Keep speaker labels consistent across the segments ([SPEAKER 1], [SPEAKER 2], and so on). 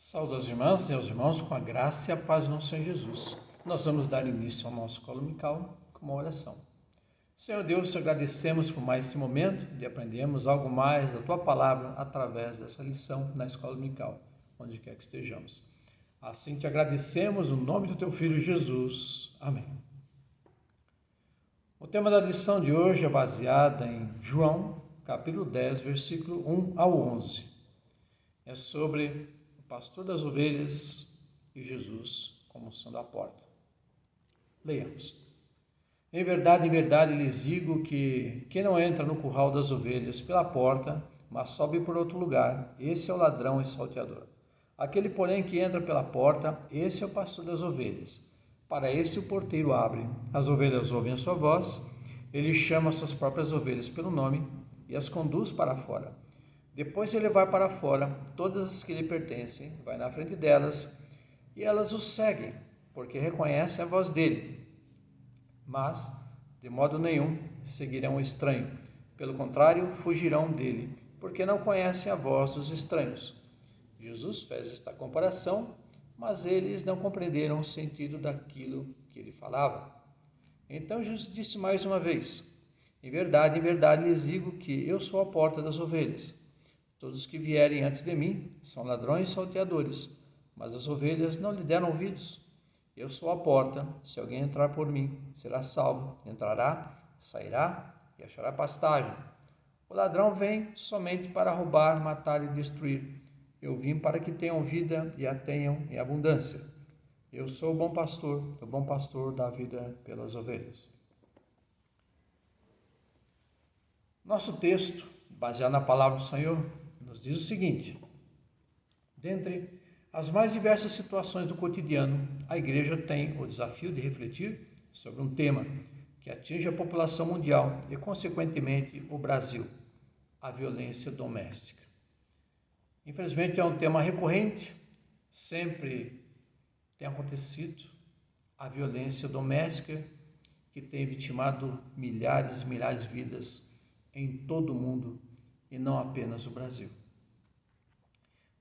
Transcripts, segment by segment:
[SPEAKER 1] Saúde aos irmãs e aos irmãos com a graça e a paz do nosso Senhor Jesus. Nós vamos dar início ao nosso colo dominical com uma oração. Senhor Deus, te agradecemos por mais esse momento de aprendermos algo mais da Tua Palavra através dessa lição na escola dominical, onde quer que estejamos. Assim te agradecemos no nome do Teu Filho Jesus. Amém. O tema da lição de hoje é baseado em João, capítulo 10, versículo 1 ao 11. É sobre o pastor das ovelhas e Jesus como sendo a porta. Leiamos. Em verdade, lhes digo que quem não entra no curral das ovelhas pela porta, mas sobe por outro lugar, esse é o ladrão e salteador. Aquele, porém, que entra pela porta, esse é o pastor das ovelhas. Para este o porteiro abre, as ovelhas ouvem a sua voz, ele chama suas próprias ovelhas pelo nome e as conduz para fora. Depois de levar para fora todas as que lhe pertencem, vai na frente delas e elas o seguem, porque reconhecem a voz dele. Mas, de modo nenhum, seguirão o estranho. Pelo contrário, fugirão dele, porque não conhecem a voz dos estranhos. Jesus fez esta comparação, mas eles não compreenderam o sentido daquilo que ele falava. Então Jesus disse mais uma vez: em verdade, lhes digo que eu sou a porta das ovelhas. Todos os que vierem antes de mim são ladrões e salteadores, mas as ovelhas não lhe deram ouvidos. Eu sou a porta, se alguém entrar por mim, será salvo, entrará, sairá e achará pastagem. O ladrão vem somente para roubar, matar e destruir. Eu vim para que tenham vida e a tenham em abundância. Eu sou o bom pastor dá vida pelas ovelhas. Nosso texto, baseado na palavra do Senhor, nos diz o seguinte: dentre as mais diversas situações do cotidiano, a igreja tem o desafio de refletir sobre um tema que atinge a população mundial e, consequentemente, o Brasil: a violência doméstica. Infelizmente, é um tema recorrente, sempre tem acontecido a violência doméstica que tem vitimado milhares e milhares de vidas em todo o mundo e não apenas o Brasil.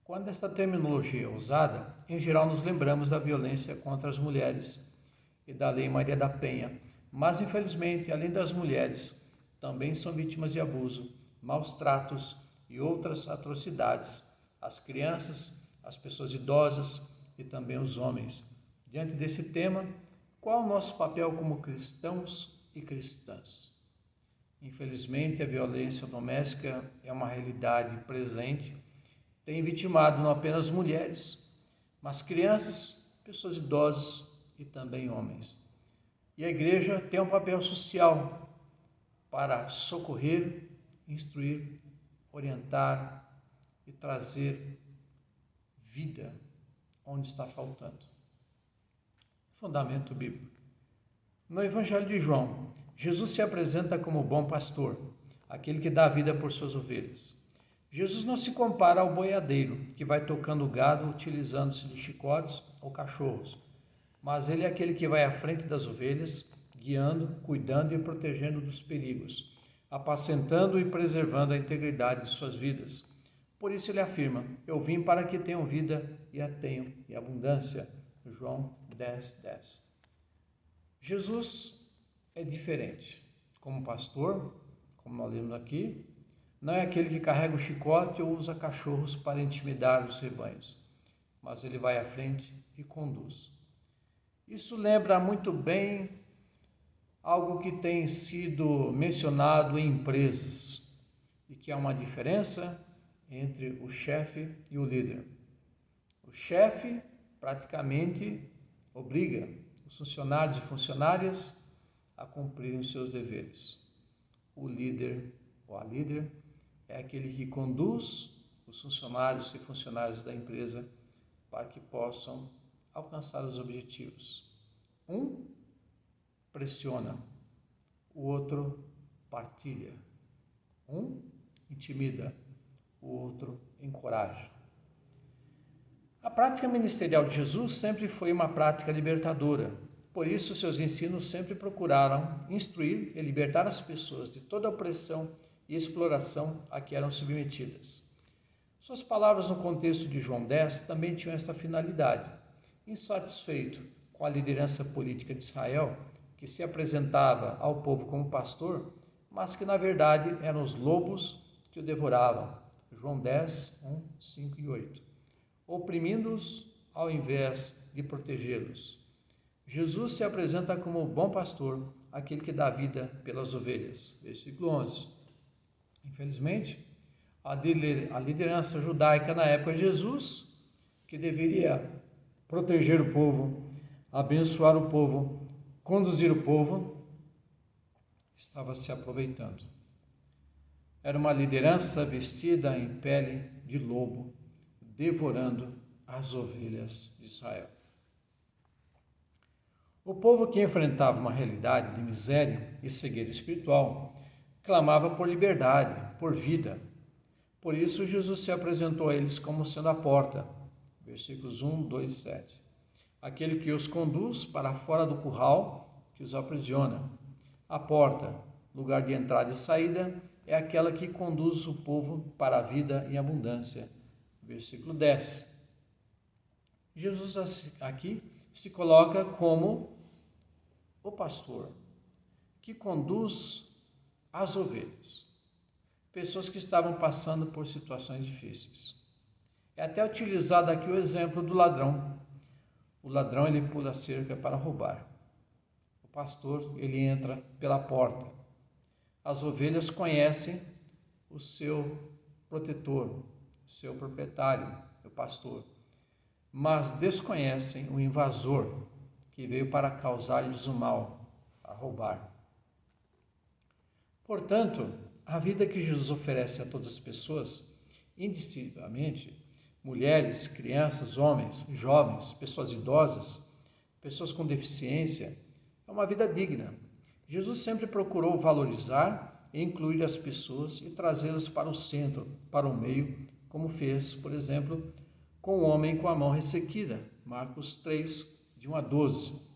[SPEAKER 1] Quando esta terminologia é usada, em geral nos lembramos da violência contra as mulheres e da Lei Maria da Penha, mas infelizmente, além das mulheres, também são vítimas de abuso, maus tratos e outras atrocidades as crianças, as pessoas idosas e também os homens. Diante desse tema, qual o nosso papel como cristãos e cristãs? Infelizmente, a violência doméstica é uma realidade presente, tem vitimado não apenas mulheres, mas crianças, pessoas idosas e também homens. E a igreja tem um papel social para socorrer, instruir, orientar e trazer vida onde está faltando. Fundamento bíblico. No Evangelho de João, Jesus se apresenta como bom pastor, aquele que dá a vida por suas ovelhas. Jesus não se compara ao boiadeiro, que vai tocando o gado utilizando-se de chicotes ou cachorros, mas ele é aquele que vai à frente das ovelhas, guiando, cuidando e protegendo dos perigos, apacentando e preservando a integridade de suas vidas. Por isso ele afirma: eu vim para que tenham vida e a tenham em abundância. João 10:10. Jesus é diferente. Como pastor, como nós lemos aqui, não é aquele que carrega o chicote ou usa cachorros para intimidar os rebanhos, mas ele vai à frente e conduz. Isso lembra muito bem algo que tem sido mencionado em empresas e que há uma diferença entre o chefe e o líder. O chefe praticamente obriga os funcionários e funcionárias a cumprirem os seus deveres. O líder ou a líder é aquele que conduz os funcionários e funcionárias da empresa para que possam alcançar os objetivos. Um pressiona, o outro partilha. Um intimida, o outro encoraja. A prática ministerial de Jesus sempre foi uma prática libertadora. Por isso, seus ensinos sempre procuraram instruir e libertar as pessoas de toda a opressão e exploração a que eram submetidas. Suas palavras no contexto de João 10 também tinham esta finalidade. Insatisfeito com a liderança política de Israel, que se apresentava ao povo como pastor, mas que na verdade eram os lobos que o devoravam. João 10, 1, 5 e 8. Oprimindo-os ao invés de protegê-los. Jesus se apresenta como o bom pastor, aquele que dá vida pelas ovelhas. Versículo 11. Infelizmente, a liderança judaica na época de Jesus, que deveria proteger o povo, abençoar o povo, conduzir o povo, estava se aproveitando. Era uma liderança vestida em pele de lobo, devorando as ovelhas de Israel. O povo que enfrentava uma realidade de miséria e cegueira espiritual clamava por liberdade, por vida. Por isso, Jesus se apresentou a eles como sendo a porta. Versículos 1, 2 e 7. Aquele que os conduz para fora do curral, que os aprisiona. A porta, lugar de entrada e saída, é aquela que conduz o povo para a vida em abundância. Versículo 10. Jesus aqui se coloca como o pastor que conduz as ovelhas. Pessoas que estavam passando por situações difíceis. É até utilizado aqui o exemplo do ladrão. O ladrão, ele pula a cerca para roubar. O pastor, ele entra pela porta. As ovelhas conhecem o seu protetor, o seu proprietário, o pastor, mas desconhecem o invasor que veio para causar-lhes o mal, a roubar. Portanto, a vida que Jesus oferece a todas as pessoas, indistintamente, mulheres, crianças, homens, jovens, pessoas idosas, pessoas com deficiência, é uma vida digna. Jesus sempre procurou valorizar e incluir as pessoas e trazê-las para o centro, para o meio, como fez, por exemplo, com o homem com a mão ressequida, Marcos 3, de 1 a 12,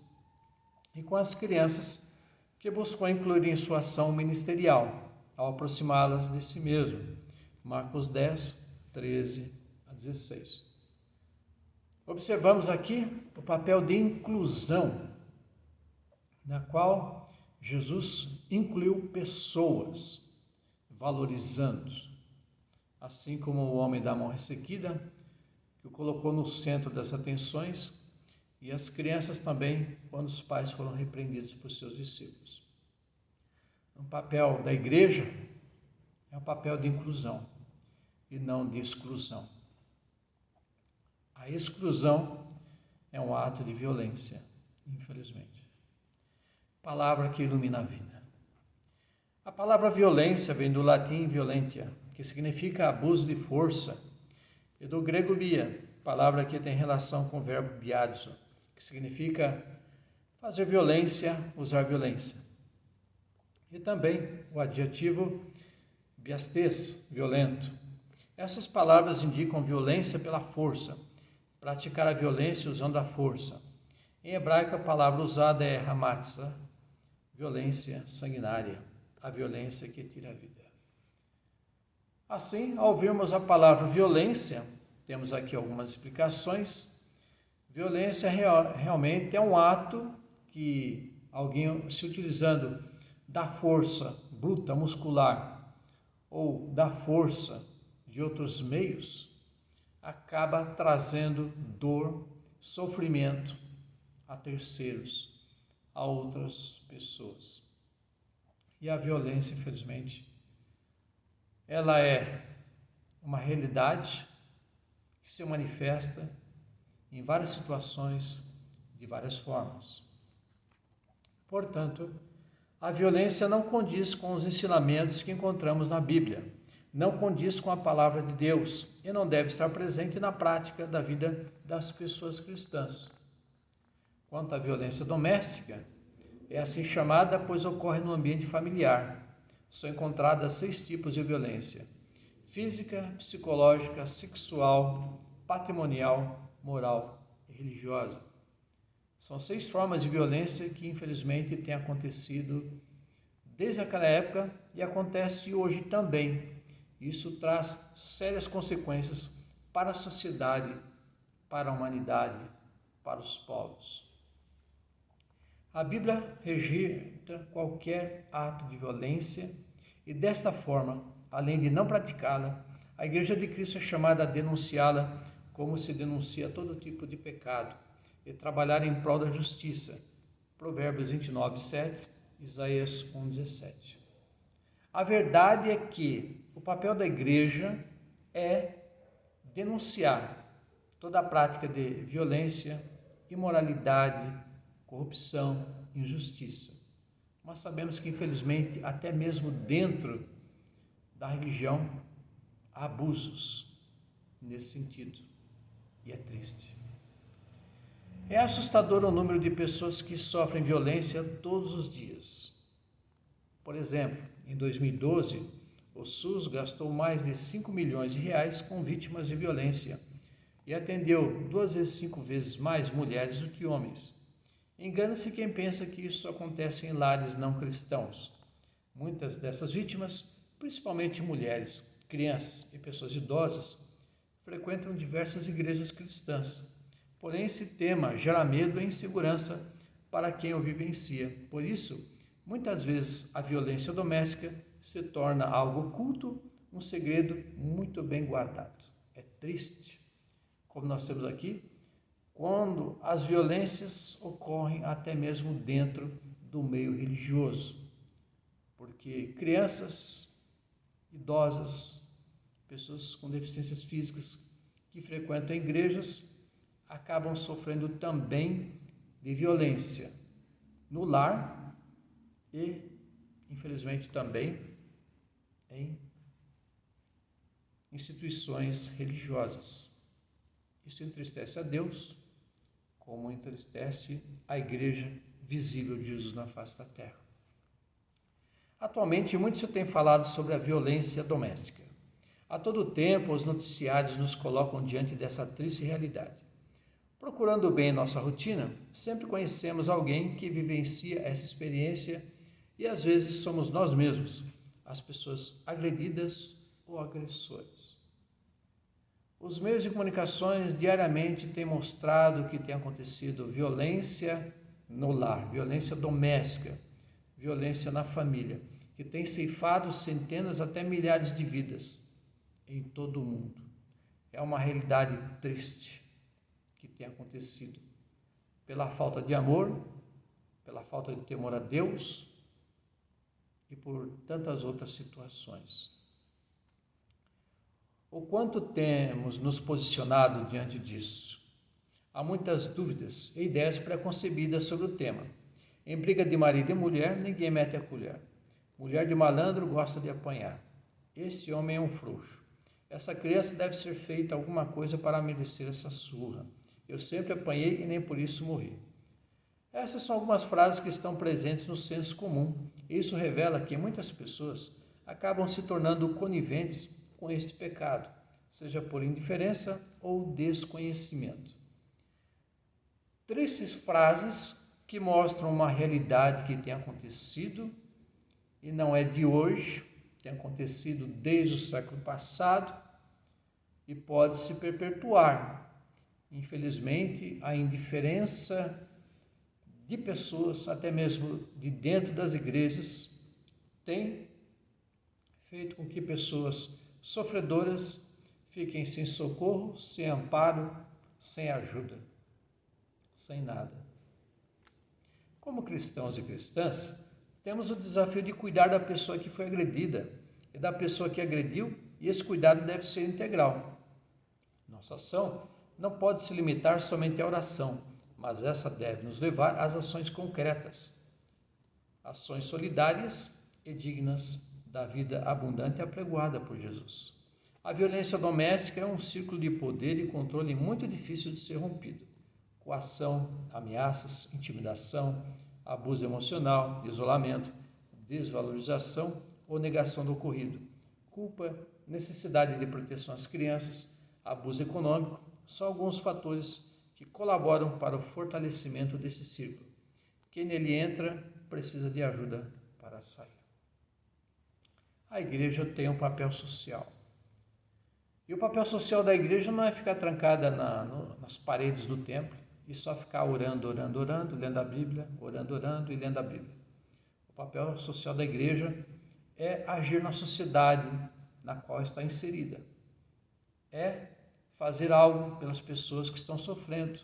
[SPEAKER 1] e com as crianças que buscou incluir em sua ação ministerial, ao aproximá-las de si mesmo, Marcos 10, 13 a 16. Observamos aqui o papel de inclusão, na qual Jesus incluiu pessoas, valorizando, assim como o homem da mão ressequida, que o colocou no centro das atenções, e as crianças também, quando os pais foram repreendidos por seus discípulos. O papel da igreja é um papel de inclusão e não de exclusão. A exclusão é um ato de violência, infelizmente. Palavra que ilumina a vida. A palavra violência vem do latim violentia, que significa abuso de força, e do grego bia, palavra que tem relação com o verbo biazo, que significa fazer violência, usar violência. E também o adjetivo biastes, violento. Essas palavras indicam violência pela força, praticar a violência usando a força. Em hebraico, a palavra usada é hamatsa, violência sanguinária, a violência que tira a vida. Assim, ao ouvirmos a palavra violência, temos aqui algumas explicações. Violência realmente é um ato que alguém, se utilizando da força bruta, muscular, ou da força de outros meios, acaba trazendo dor, sofrimento a terceiros, a outras pessoas. E a violência, infelizmente, ela é uma realidade que se manifesta em várias situações, de várias formas. Portanto, a violência não condiz com os ensinamentos que encontramos na Bíblia, não condiz com a palavra de Deus e não deve estar presente na prática da vida das pessoas cristãs. Quanto à violência doméstica, é assim chamada, pois ocorre no ambiente familiar. São encontradas 6 tipos de violência: física, psicológica, sexual, patrimonial, moral e religiosa. São 6 formas de violência que, infelizmente, têm acontecido desde aquela época e acontece hoje também Isso traz sérias consequências para a sociedade, para a humanidade, para os povos. A Bíblia rejeita qualquer ato de violência e, desta forma, além de não praticá-la, a Igreja de Cristo é chamada a denunciá-la como se denuncia todo tipo de pecado e trabalhar em prol da justiça. Provérbios 29, 7, Isaías 1, 17. A verdade é que o papel da Igreja é denunciar toda a prática de violência, imoralidade, corrupção, injustiça. Mas sabemos que, infelizmente, até mesmo dentro da religião, há abusos nesse sentido. E é triste. É assustador o número de pessoas que sofrem violência todos os dias. Por exemplo, em 2012, o SUS gastou mais de 5 milhões de reais com vítimas de violência e atendeu 5 vezes mais mulheres do que homens. Engana-se quem pensa que isso acontece em lares não cristãos. Muitas dessas vítimas, principalmente mulheres, crianças e pessoas idosas, frequentam diversas igrejas cristãs. Porém, esse tema gera medo e insegurança para quem o vivencia. Por isso, muitas vezes a violência doméstica se torna algo oculto, um segredo muito bem guardado. É triste, como nós temos aqui, quando as violências ocorrem até mesmo dentro do meio religioso, porque crianças, idosas, pessoas com deficiências físicas que frequentam igrejas acabam sofrendo também de violência no lar e, infelizmente, também em instituições religiosas. Isso entristece a Deus, como entristece a igreja visível de Jesus na face da terra. Atualmente, muito se tem falado sobre a violência doméstica. A todo tempo, os noticiários nos colocam diante dessa triste realidade. Procurando bem em nossa rotina, sempre conhecemos alguém que vivencia essa experiência e às vezes somos nós mesmos as pessoas agredidas ou agressores. Os meios de comunicações diariamente têm mostrado que tem acontecido violência no lar, violência doméstica, violência na família, que tem ceifado centenas até milhares de vidas em todo o mundo. É uma realidade triste que tem acontecido pela falta de amor, pela falta de temor a Deus e por tantas outras situações. O quanto temos nos posicionado diante disso? Há muitas dúvidas e ideias preconcebidas sobre o tema. Em briga de marido e mulher, ninguém mete a colher. Mulher de malandro gosta de apanhar. Esse homem é um frouxo. Essa criança deve ser feita alguma coisa para merecer essa surra. Eu sempre apanhei e nem por isso morri. Essas são algumas frases que estão presentes no senso comum. Isso revela que muitas pessoas acabam se tornando coniventes com este pecado, seja por indiferença ou desconhecimento. Tristes frases que mostram uma realidade que tem acontecido e não é de hoje, tem acontecido desde o século passado e pode se perpetuar. Infelizmente, a indiferença de pessoas, até mesmo de dentro das igrejas, tem feito com que pessoas sofredoras fiquem sem socorro, sem amparo, sem ajuda, sem nada. Como cristãos e cristãs, temos o desafio de cuidar da pessoa que foi agredida e da pessoa que agrediu, e esse cuidado deve ser integral. Nossa ação não pode se limitar somente à oração, mas essa deve nos levar às ações concretas, ações solidárias e dignas da vida abundante apregoada por Jesus. A violência doméstica é um círculo de poder e controle muito difícil de ser rompido. Coação, ameaças, intimidação, abuso emocional, isolamento, desvalorização ou negação do ocorrido, culpa, necessidade de proteção às crianças, abuso econômico, são alguns fatores que colaboram para o fortalecimento desse círculo. Quem nele entra precisa de ajuda para sair. a igreja tem um papel social. E o papel social da igreja não é ficar trancada nas paredes do templo e só ficar orando, lendo a Bíblia, orando e lendo a Bíblia. O papel social da igreja é agir na sociedade na qual está inserida. É fazer algo pelas pessoas que estão sofrendo.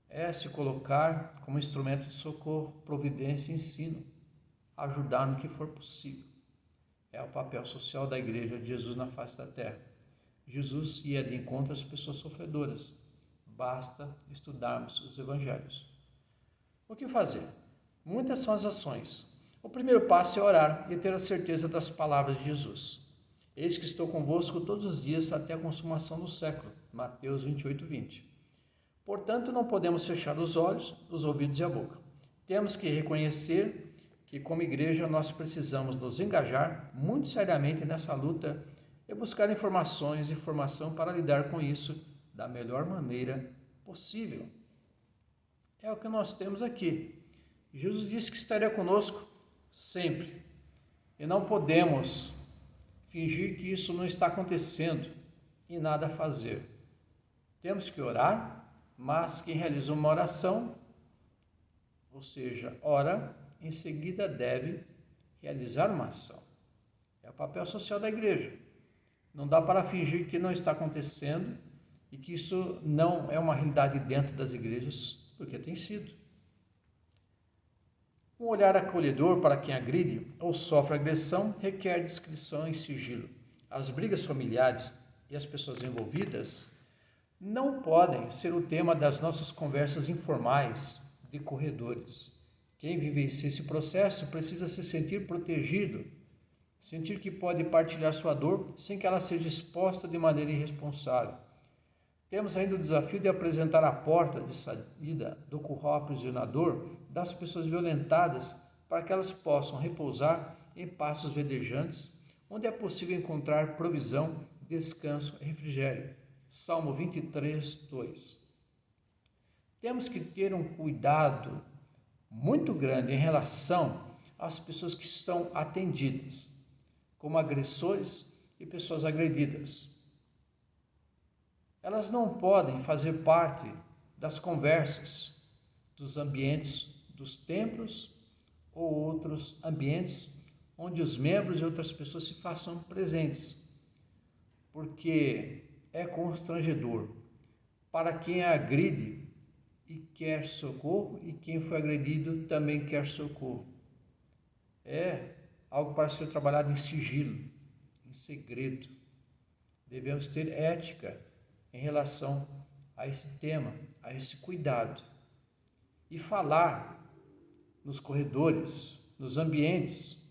[SPEAKER 1] É se colocar como instrumento de socorro, providência e ensino. Ajudar no que for possível. É o papel social da igreja de Jesus na face da terra. Jesus ia de encontro às pessoas sofredoras. Basta estudarmos os evangelhos. O que fazer? Muitas são as ações. O primeiro passo é orar e ter a certeza das palavras de Jesus. Eis que estou convosco todos os dias até a consumação do século. Mateus 28:20. Portanto, não podemos fechar os olhos, os ouvidos e a boca. Temos que reconhecer que, como igreja, nós precisamos nos engajar muito seriamente nessa luta e buscar informações e formação para lidar com isso da melhor maneira possível. É o que nós temos aqui. Jesus disse que estaria conosco sempre. E não podemos fingir que isso não está acontecendo e nada fazer. Temos que orar, mas quem realiza uma oração, ou seja, ora, em seguida deve realizar uma ação. É o papel social da igreja. Não dá para fingir que não está acontecendo e que isso não é uma realidade dentro das igrejas, porque tem sido. Um olhar acolhedor para quem agride ou sofre agressão requer discrição e sigilo. As brigas familiares e as pessoas envolvidas não podem ser o tema das nossas conversas informais de corredores. Quem vivencia esse processo precisa se sentir protegido, sentir que pode partilhar sua dor sem que ela seja exposta de maneira irresponsável. Temos ainda o desafio de apresentar a porta de saída do curral aprisionador das pessoas violentadas para que elas possam repousar em pastos verdejantes, onde é possível encontrar provisão, descanso e refrigério. Salmo 23, 2. Temos que ter um cuidado muito grande em relação às pessoas que estão atendidas, como agressores e pessoas agredidas. Elas não podem fazer parte das conversas dos ambientes dos templos ou outros ambientes onde os membros e outras pessoas se façam presentes, porque é constrangedor para quem agride e quer socorro, e quem foi agredido também quer socorro. É algo para ser trabalhado em sigilo, em segredo. Devemos ter ética em relação a esse tema, a esse cuidado. E falar nos corredores, nos ambientes,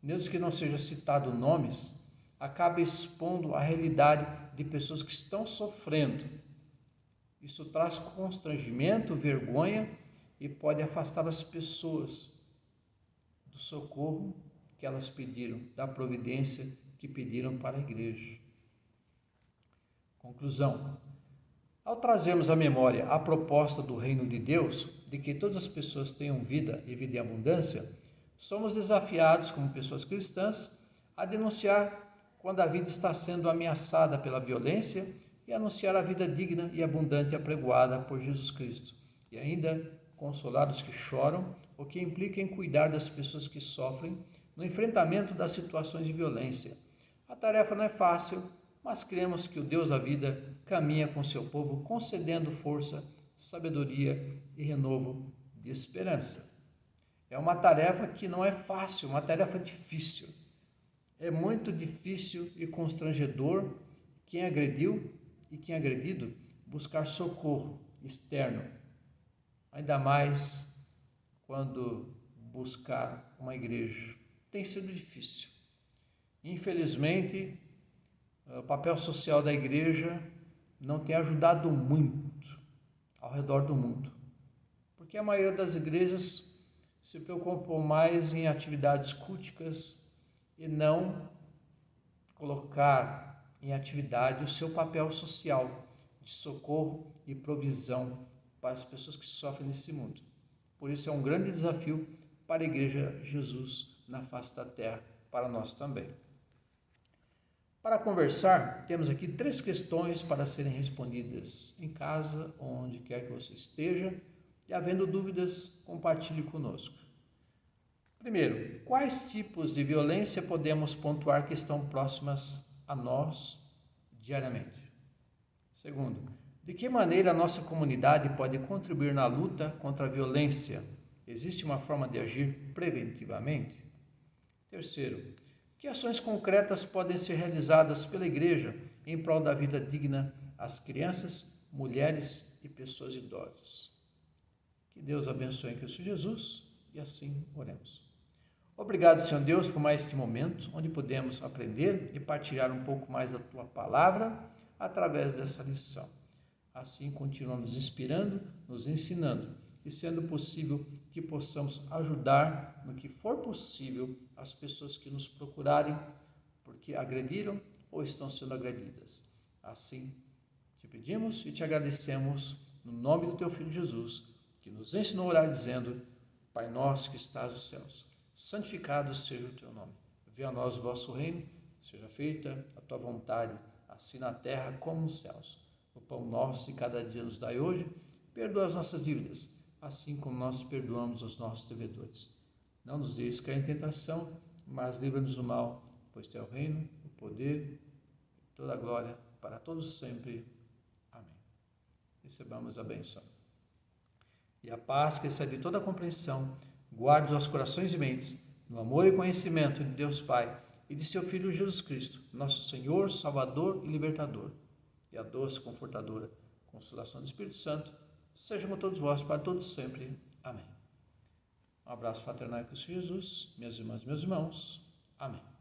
[SPEAKER 1] mesmo que não seja citado nomes, acaba expondo a realidade de pessoas que estão sofrendo. Isso traz constrangimento, vergonha e pode afastar as pessoas do socorro que elas pediram, da providência que pediram para a igreja. Conclusão. Ao trazermos à memória a proposta do reino de Deus, de que todas as pessoas tenham vida e vida em abundância, somos desafiados, como pessoas cristãs, a denunciar quando a vida está sendo ameaçada pela violência e anunciar a vida digna e abundante apregoada por Jesus Cristo. E ainda consolar os que choram, o que implica em cuidar das pessoas que sofrem no enfrentamento das situações de violência. A tarefa não é fácil, mas cremos que o Deus da vida caminha com seu povo, concedendo força, sabedoria e renovo de esperança. É uma tarefa que não é fácil, uma tarefa difícil. É muito difícil e constrangedor quem agrediu e quem é agredido buscar socorro externo, ainda mais quando buscar uma igreja. Tem sido difícil. Infelizmente, o papel social da igreja não tem ajudado muito ao redor do mundo, porque a maioria das igrejas se preocupam mais em atividades culticas e não colocar em atividade o seu papel social de socorro e provisão para as pessoas que sofrem nesse mundo. Por isso é um grande desafio para a Igreja Jesus na face da terra, para nós também. Para conversar, temos aqui 3 questões para serem respondidas em casa, onde quer que você esteja, e havendo dúvidas, compartilhe conosco. Primeiro, quais tipos de violência podemos pontuar que estão próximas a nós diariamente? Segundo, de que maneira a nossa comunidade pode contribuir na luta contra a violência? Existe uma forma de agir preventivamente? Terceiro, que ações concretas podem ser realizadas pela Igreja em prol da vida digna às crianças, mulheres e pessoas idosas? Que Deus abençoe em Cristo Jesus e assim oremos. Obrigado, Senhor Deus, por mais este momento onde podemos aprender e partilhar um pouco mais da Tua Palavra através dessa lição. Assim, continua nos inspirando, nos ensinando e, sendo possível, que possamos ajudar no que for possível as pessoas que nos procurarem porque agrediram ou estão sendo agredidas. Assim, te pedimos e te agradecemos no nome do Teu Filho Jesus, que nos ensinou a orar dizendo: Pai nosso que estás nos céus, santificado seja o Teu nome. Venha a nós o vosso reino, seja feita a Tua vontade, assim na terra como nos céus. O pão nosso de cada dia nos dai hoje, perdoa as nossas dívidas, assim como nós perdoamos os nossos devedores. Não nos deixes cair em tentação, mas livra-nos do mal, pois Teu é o reino, o poder e toda a glória para todos sempre. Amém. Recebamos a bênção. E a paz que excede toda a compreensão, guarde os nossos corações e mentes, no amor e conhecimento de Deus Pai e de Seu Filho Jesus Cristo, nosso Senhor, Salvador e Libertador, e a doce, confortadora consolação do Espírito Santo, seja com todos vós, para todos sempre. Amém. Um abraço fraternal em Cristo Jesus, minhas irmãs e meus irmãos. Amém.